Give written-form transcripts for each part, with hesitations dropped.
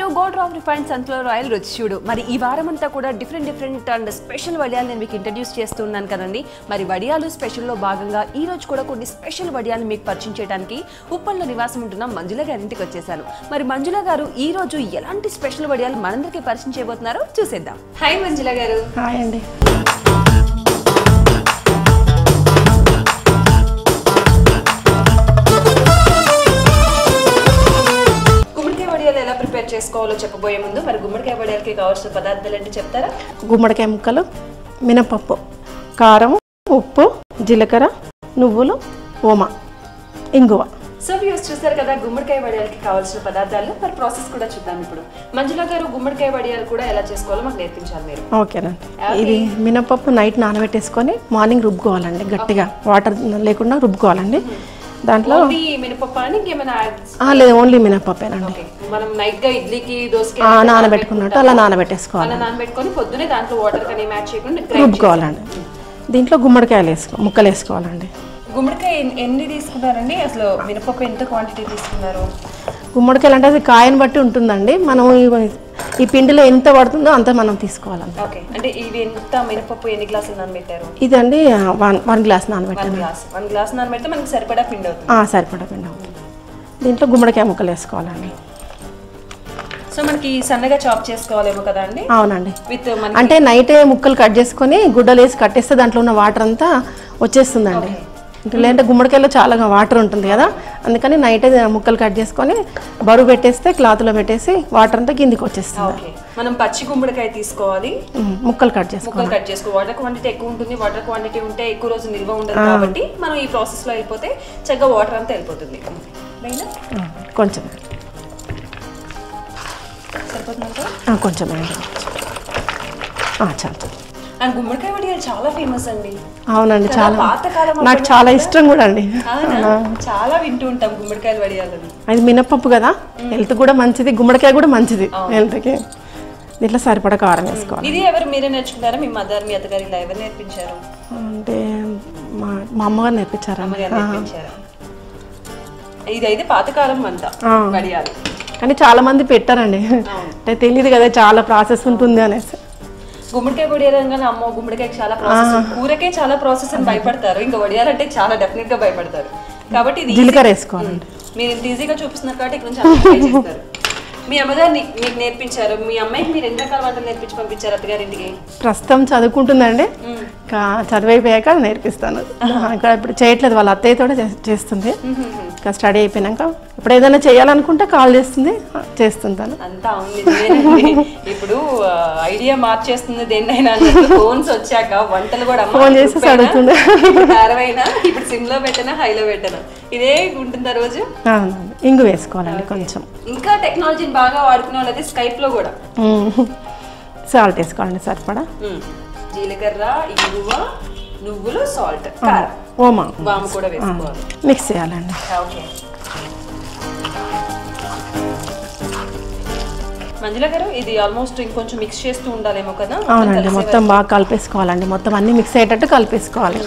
To gold rock refined sunflower oil రుచి చూడు. మరి ఈ వారం అంతా కూడా డిఫరెంట్ అండ్ స్పెషల్ వడియాలు నేను మీకు ఇంట్రడ్యూస్ చేస్తున్నాను కదండి. మరి వడియాలు స్పెషల్లో భాగంగా ఈ రోజు కూడా కొన్ని స్పెషల్ వడియాలు మీకు పరిచయం చేయడానికి ఉప్పల్లో నివాసం ఉంటున్న మంజుల గారి ఇంటికి వచ్చేసాను. మరి మంజుల గారు ఈ రోజు ఎలాంటి స్పెషల్ వడియాలు మనందరికీ పరిచయం చేయబోతున్నారో చూసేద్దాం. హాయ్ మంజుల గారు. హాయ్ అండి. ఎలా ప్రిపేర్ చేసుకోవాలో చెప్పబోయే ముందు మరి గుమ్మడికాయ వడియాలకి కావాల్సిన పదార్థాలు ఏంటి చెప్తారా? గుమ్మడికాయ ముక్కలు, మినపప్పు, కారం, ఉప్పు, జీలకర్ర, నువ్వులు, ఓమ, ఇంగువ. సో వ్యూస్ చూస్తారు కదా గుమ్మడికాయ వడియాలకి కావాల్సిన పదార్థాలు. మరి ప్రాసెస్ కూడా చూద్దాం ఇప్పుడు. మంజుల గారు గుమ్మడికాయ వడియాలు కూడా ఎలా చేసుకోవాలో మాకు నేర్పించాలి మీరు. ఓకేనండి. ఇది మినపప్పు నైట్ నానబెట్టేసుకొని మార్నింగ్ రుబ్బుకోవాలండి. గట్టిగా వాటర్ లేకుండా రుబ్బుకోవాలండి. దాంట్లో లేదు, ఓన్లీ మినపప్పేనండి. మనం నైట్ గా ఇడ్లీకి దోసకి నానబెట్టుకున్నట్టు అలా నానబెట్టేసుకోవాలి. నానబెట్టుకొని పొద్దునే దాంట్లో వాటర్ కని మ్యాచ్ చేయకుండా రుబ్బుకోవాలండి. దీంట్లో గుమ్మడికాయలు ముక్కలు వేసుకోవాలండి. గుమ్మడికాయ ఎన్ని తీసుకున్నారండి? అసలు మినపప్పు ఎంత క్వాంటిటీ తీసుకున్నారు? గుమ్మడికాయలు అంటే అది కాయని బట్టి ఉంటుందండి. మనం ఈ పిండిలో ఎంత పడుతుందో అంత మనం తీసుకోవాలండి. ఓకే, అంటే ఇవి ఎంత మినపప్పు ఎన్ని గ్లాసులు నానబెట్టారు? ఇదండి 1 గ్లాస్ నానబెట్టాను. 1 గ్లాస్ నానబెడితే మనకి సరిపడా పిండి అవుతుంది. సరిపడా పిండి అవుతుంది. దీంట్లో గుమ్మడికాయ ముక్కలు వేసుకోవాలండి. సో మనకి సన్నగా చాప్ చేసుకోవాలేమో కదా అండి? అవునండి. విత్ అంటే నైటే ముక్కలు కట్ చేసుకొని గుడ్డలు వేసి కట్టేస్తే దాంట్లో ఉన్న వాటర్ అంతా వచ్చేస్తుందండి. లేదంటే గుమ్మడికాయలో చాలా వాటర్ ఉంటుంది కదా, అందుకని నైటే ముక్కలు కట్ చేసుకొని బరువు పెట్టేస్తే క్లాత్లో పెట్టేసి వాటర్ అంతా కిందికి వచ్చేస్తుంది. మనం పచ్చి గుమ్మడికాయ తీసుకోవాలి, ముక్కలు కట్ చేసుకోవాలి. వాటర్ క్వాంటిటీ ఎక్కువ ఉంటుంది. వాటర్ క్వాంటిటీ ఉంటే ఎక్కువ రోజు నిల్వ ఉండదు కాబట్టి మనం ఈ ప్రాసెస్ లో వెళ్ళిపోతే చక్కగా వాటర్ అంతా వెళ్ళిపోతుంది. కొంచెం సరిపోతుంది, కొంచెం చాలు. అండ్ గుమ్మడికాయ వడియాలు చాలా ఫేమస్ అండి. అవునండి, చాలా పాతకాలం, నాకు చాలా ఇష్టం కూడా అండి. చాలా వింటూ ఉంటాం గుమ్మడికాయల వడియాలు. అది మినపప్పు కదా, హెల్త్ కూడా మంచిది, గుమ్మడికాయ కూడా మంచిది హెల్త్కి. దీంట్లో సరిపడా కారం వేసుకోవాలి. ఇది ఎవరు మీరే నేర్చుకున్నారా? మీ మదర్, మీ అత్తగారు ఇలా ఎవరు నేర్పించారు? అంటే మా అమ్మగారు నేర్పించారు. ఇది అయితే పాతకాలం అంతా వడియాలు, కానీ చాలా మంది పెట్టారండి. అంటే తెలియదు కదా చాలా ప్రాసెస్ ఉంటుంది అనేసి. గుమ్మడికాయ వడియాలంగానే అమ్మో గుమ్మడికాయకి చాలా ప్రాసెస్, కూరకే చాలా ప్రాసెస్ అని భయపడతారు. ఇంకా వడియాలంటే చాలా డెఫినెట్ గా భయపడతారు. కాబట్టి జీలకర్ర వేసుకోవాలండి. మీరు ఇంత ఈజీగా చూపిస్తున్నారు కాబట్టి ఇక్కడ నుంచి ట్రై చేస్తారు. మీ అమ్మగారు మీకు నేర్పించారు. మీ అమ్మాయికి మీరు ఎన్ని రకాల వంటలు నేర్పించి పంపించారు అత్తగారింటికి? ప్రస్తుతం చదువుకుంటుందండి, చదివైపోయాక నేర్పిస్తాను. ఇక్కడ ఇప్పుడు చేయట్లేదు, వాళ్ళ అత్తయ్యతోనే చేస్తుంది. ఇంకా స్టడీ అయిపోయినాక ఇప్పుడు ఏదైనా చేయాలనుకుంటే కాల్ చేస్తుంటాను. అంతా ఉంది. ఇప్పుడు ఐడియా మార్చేస్తుంది దేన్నైనా. ఫోన్స్ వచ్చాక వంటలు కూడా ఫోన్ చేసి అడుగుతుంది. ఇప్పుడు సిమ్ లో పెట్టనా హైలో పెట్టనా ఇదే ఉంటుందా రోజు? ఇంగు వేసుకోవాలండి కొంచెం. ఇంకా టెక్నాలజీని బాగా వాడుకునే వాళ్ళైతే స్కైప్ లో కూడా సాల్ట్ వేసుకోవాలండి సరిపడా. జీలకర్ర, ఇంగువ, నువ్వులు, సాల్ట్, కారం, ఓమా కూడా వేసుకోవాలి. మిక్స్ చేయాలండి. ఓకే మంజుల గారు, ఇది ఆల్మోస్ట్ ఇంకొంచెం మిక్స్ చేస్తూ ఉండాలేమో కదా? అవునండి, మొత్తం బాగా కలిపేసుకోవాలండి. మొత్తం అన్ని మిక్స్ అయ్యేటట్టు కలిపేసుకోవాలి.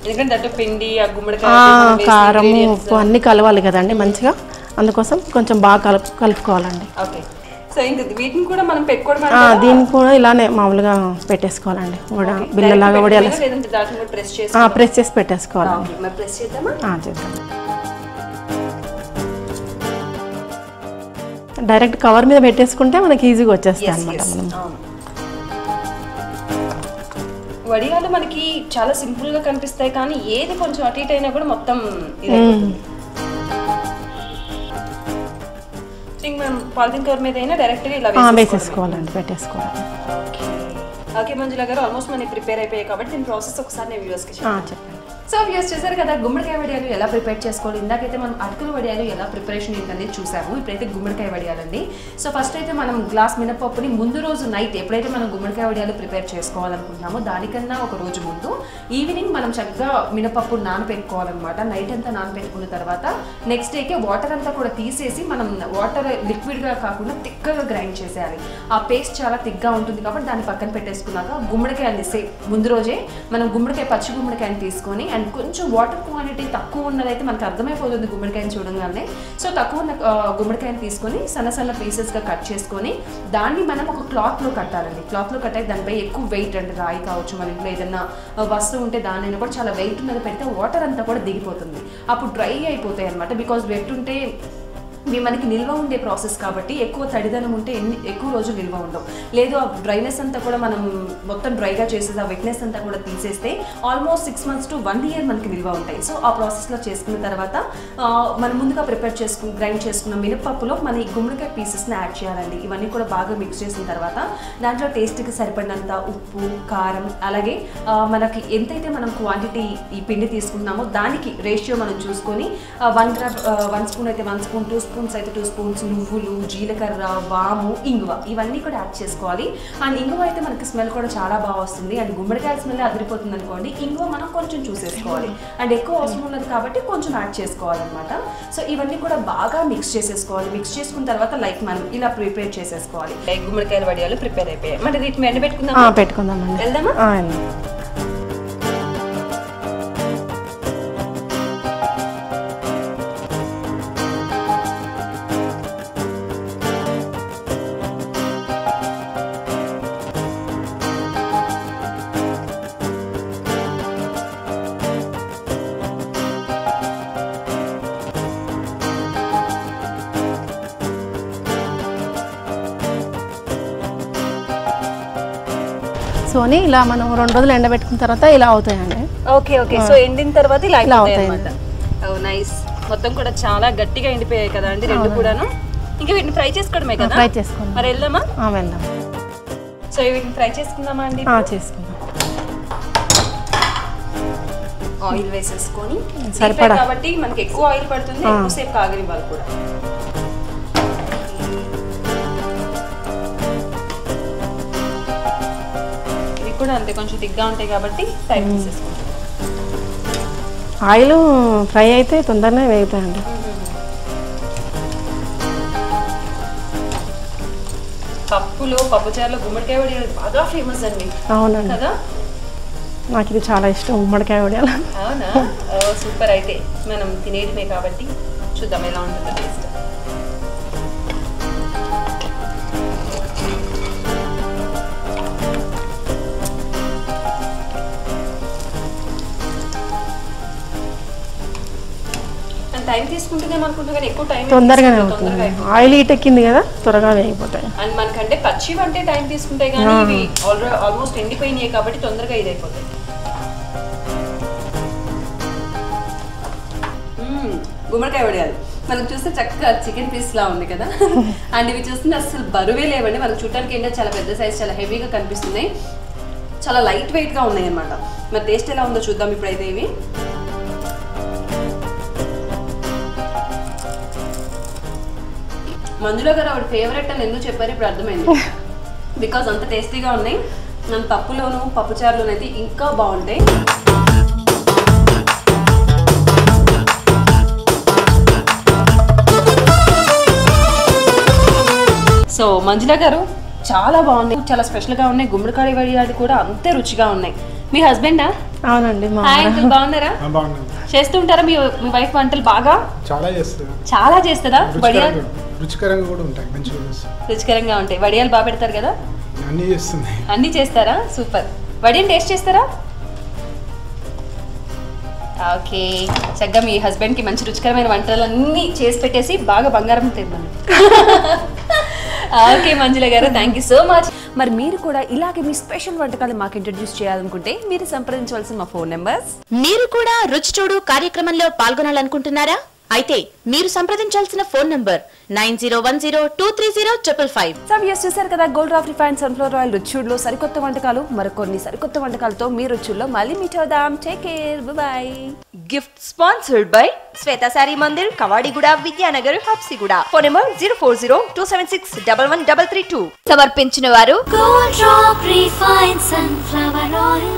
ఎందుకంటే అటు పిండి, గుమ్మడికాయ, కారం, ఉప్పు అన్ని కలవాలి కదండి మంచిగా, అందుకోసం కొంచెం బాగా కలుపుకోవాలండి. ఓకే, సో ఇంకా వీటిని కూడా మనం పెట్టుకోవడం, దీన్ని కూడా ఇలానే మామూలుగా పెట్టేసుకోవాలండి. బిల్లలాగా వడియాలి ప్రెస్ చేసి పెట్టేసుకోవాలండి. చేద్దాం. డైరెక్ట్ కవర్ మీద పెట్టేసుకుంటే మనకి ఈజీగా వచ్చేస్తాయి అనమాట. మనం వడియాలు మనకి చాలా సింపుల్ గా కనిపిస్తాయి, కానీ ఏది కొంచెం అటు ఇటు అయినా కూడా మొత్తం మనం పాలిథిన్ కవర్ మీద అయినా డైరెక్ట్ గా ఇలా వేసేసుకోవాలండి, పెట్టేసుకోవాలి. ఓకే మంజుల గారు, ఆల్మోస్ట్ మనకి ప్రిపేర్ అయిపోయాయి కాబట్టి దీని ప్రాసెస్ ఒకసారి నేను వ్యూవర్స్ కి చెప్పండి. సో వ్యూస్ చూసారు కదా గుమ్మడికాయ వడియాలు ఎలా ప్రిపేర్ చేసుకోవాలి. ఇందాకైతే మనం అటుకుల వడియాలు ఎలా ప్రిపరేషన్ ఏంటనేది చూసాము. ఇప్పుడైతే గుమ్మడికాయ వడియాలండి. సో ఫస్ట్ అయితే మనం గ్లాస్ మినపప్పుని ముందు రోజు నైట్ ఎప్పుడైతే మనం గుమ్మడికాయ వడియాలు ప్రిపేర్ చేసుకోవాలనుకుంటున్నామో దానికన్నా ఒక రోజు ముందు ఈవినింగ్ మనం చక్కగా మినపప్పు నానబెట్టుకోవాలన్నమాట. నైట్ అంతా నానబెట్టుకున్న తర్వాత నెక్స్ట్ డేకి వాటర్ అంతా కూడా తీసేసి మనం వాటర్ లిక్విడ్గా కాకుండా థిక్గా గ్రైండ్ చేసేయాలి. ఆ పేస్ట్ చాలా థిక్గా ఉంటుంది కాబట్టి దాన్ని పక్కన పెట్టేసుకున్నాక గుమ్మడికాయని ముందు రోజే మనం పచ్చి గుమ్మడికాయని తీసుకొని అండ్ కొంచెం వాటర్ క్వాంటిటీ తక్కువ ఉన్నదైతే మనకు అర్థమైపోతుంది గుమ్మడికాయని చూడగానే. సో తక్కువ ఉన్న గుమ్మడికాయని తీసుకొని సన్న పీసెస్గా కట్ చేసుకొని దాన్ని మనం ఒక క్లాత్లో కట్టాలండి. క్లాత్లో కట్టాక దానిపై ఎక్కువ వెయిట్ అంటే రాయి కావచ్చు, మన ఇంట్లో ఏదైనా వస్తువు ఉంటే దాని కూడా చాలా వెయిట్ ఉన్నది పెడితే వాటర్ అంతా కూడా దిగిపోతుంది. అప్పుడు డ్రై అయిపోతాయి అనమాట. బికాజ్ వెట్ ఉంటే ఇవి మనకి నిల్వ ఉండే ప్రాసెస్ కాబట్టి ఎక్కువ తడిదనం ఉంటే ఎక్కువ రోజులు నిల్వ ఉండవు. లేదు ఆ డ్రైనెస్ అంతా కూడా మనం మొత్తం డ్రైగా చేసేసి ఆ వెట్నెస్ అంతా కూడా తీసేస్తే ఆల్మోస్ట్ 6 months to 1 year మనకి నిల్వ ఉంటాయి. సో ఆ ప్రాసెస్లో చేసుకున్న తర్వాత మనం ముందుగా గ్రైండ్ చేసుకున్న మినపప్పులో మన ఈ గుమ్మడికాయ పీసెస్ని యాడ్ చేయాలండి. ఇవన్నీ కూడా బాగా మిక్స్ చేసిన తర్వాత దాంట్లో టేస్ట్కి సరిపడినంత ఉప్పు, కారం, అలాగే మనకి ఎంతైతే మనం క్వాంటిటీ ఈ పిండి తీసుకుంటున్నామో దానికి రేషియో మనం చూసుకొని 1 స్పూన్ అయితే 1 స్పూన్, 2 స్పూన్స్ అయితే 2 స్పూన్స్ నువ్వులు, జీలకర్ర, వాము, ఇంగువ ఇవన్నీ కూడా యాడ్ చేసుకోవాలి. అండ్ ఇంగువ అయితే మనకి స్మెల్ కూడా చాలా బాగా వస్తుంది. అండ్ గుమ్మడికాయ స్మెల్ అదిరిపోతుంది అనుకోండి, ఇంగువ మనం కొంచెం చూసేసుకోవాలి. అండ్ ఎక్కువ అవసరం ఉన్నది కాబట్టి కొంచెం యాడ్ చేసుకోవాలన్నమాట. సో ఇవన్నీ కూడా బాగా మిక్స్ చేసేసుకోవాలి. మిక్స్ చేసుకున్న తర్వాత మనం ఇలా ప్రిపేర్ చేసేసుకోవాలి. గుమ్మడికాయల వడియాలు ప్రిపేర్ అయిపోయాయి. మరి వీటిని పెట్టుకుందామండి. వెళ్దామా? సోని ఇలా మనం 2 రోజులు ఎండబెట్టుకున్న తర్వాత ఇలా అవుతాయండి. ఓకే. సో ఎండిన తర్వాత ఇలా అవుతాయన్నమాట. ఓ నైస్. మొత్తం కూడా చాలా గట్టిగా ఎండిపోయాయి కదా అండి రెండు కూడాను. ఇంకా వీటిని ఫ్రై చేసుకోవడమే కదా? ఫ్రై చేసుకోండి. మరి వెళ్దామా? వెళ్దాం. సో వీటిని ఫ్రై చేసుకుందామా అండి? చేసుకుందాం. ఆయిల్ వేసేసుకొని సరిపడా కాబట్టి మనకి ఎక్కువ ఆయిల్ పడుతుంది, ఎక్కువసేపు కాగనివ్వాలి కూడా. కూడా అంతే కొంచెం దిగ్గా ఉంటాయి కాబట్టి ఫ్రై చేసేసుకుంటాం. ఆయిల్ ఫ్రై అయితే తొందరనే వేగుతాయండి. పప్పుచారులో గుమ్మడికాయ వడియాలు బాగా ఫేమస్ అండి. అవునండి కదా, నాకు ఇది చాలా ఇష్టం గుమ్మడికాయ వడియాలు. అవునా? సూపర్. అయితే మనం తినేయడమే కాబట్టి చూద్దాం ఎలా ఉంటుందో టేస్ట్. టైం తీసుకుంటుందేమో అనుకుంటా కానీ ఎక్కువ టైం తొందరగానే అవుతుంది. ఆయిల్ హీట్ ఎక్కింది కదా, త్వరగా వేగిపోతాయి. అండ్ మనకంటే పచ్చివి అంటే టైం తీసుకుంటాయి కానీ ఇవి ఆల్మోస్ట్ ఎండిపోయినాయి కాబట్టి తొందరగా ఇదైపోతాయి. గుమ్మడికాయ వడియాలు మనకు చూస్తే చక్కగా చికెన్ పీస్ లా ఉంది కదా. అండ్ ఇవి చూస్తుంటే అసలు బరువే లేవండి. మనకు చూడడానికి ఏంటో చాలా పెద్ద సైజ్, చాలా హెవీగా కనిపిస్తున్నాయి, చాలా లైట్ వెయిట్ గా ఉన్నాయి అన్నమాట. మరి టేస్ట్ ఎలా ఉందో చూద్దాం ఇప్పుడైతే. ఇవి మంజుల గారు ఆవిడ ఫేవరెట్ అని ఎందుకు చెప్పారు ఇప్పుడు అర్థమైంది. బికాజ్ అంత టేస్టీగా ఉన్నాయి. మన పప్పులోను పప్పుచారులోనూ అయితే ఇంకా బాగుంటాయి. సో మంజుల గారు చాలా బాగున్నాయి, చాలా స్పెషల్గా ఉన్నాయి. గుమ్మడికాయ వడియాలు కూడా అంతే రుచిగా ఉన్నాయి. మీ హస్బెండా? అవునండి. బాగున్నారా? చేస్తూ ఉంటారా మీ వైఫ్ వంటలు? బాగా చాలా చేస్తుందా? వడియాలు రుచికరంగా కూడా ఉంటాయి, మంచిగా రుచికరంగా ఉంటాయి. వడియాలు బాగా పెడతారు కదా? అన్ని చేస్తారా? సూపర్. వడియాలు టేస్ట్ చేస్తారా? ఓకే. చక్కగా మీ హస్బెండ్కి మంచి రుచికరమైన వంటలు అన్నీ చేసి పెట్టేసి బాగా బంగారం తిన్నాను. ఓకే మంజుల గారు, థ్యాంక్ యూ సో మచ్. మరి మీరు కూడా ఇలాగే మీ స్పెషల్ వంటకాలు మాకు ఇంట్రడ్యూస్ చేయాలనుకుంటే మీరు సంప్రదించవలసిన మా ఫోన్ నెంబర్స్. మీరు కూడా రుచి చూడు కార్యక్రమంలో పాల్గొనాలనుకుంటున్నారా? అయితే మీరు సంప్రదించాల్సిన ఫోన్ నంబర్ 9010230555. సబ్యస్ చూసారు కదా, gold of refined sunflower oil రుచిలో సరికొత్త వంటకాలు, మరికొన్ని సరికొత్త వంటకాలతో మీ రుచుల్లో మళ్ళీ మీట్ అవుదాం. Take care, by. Gift sponsored by Shweta sorry Mandir, Kavadiguda, Vidyanagar, Habsiguda. Phone number 0402761133. సమర్పించిన వారు gold of refined sunflower oil.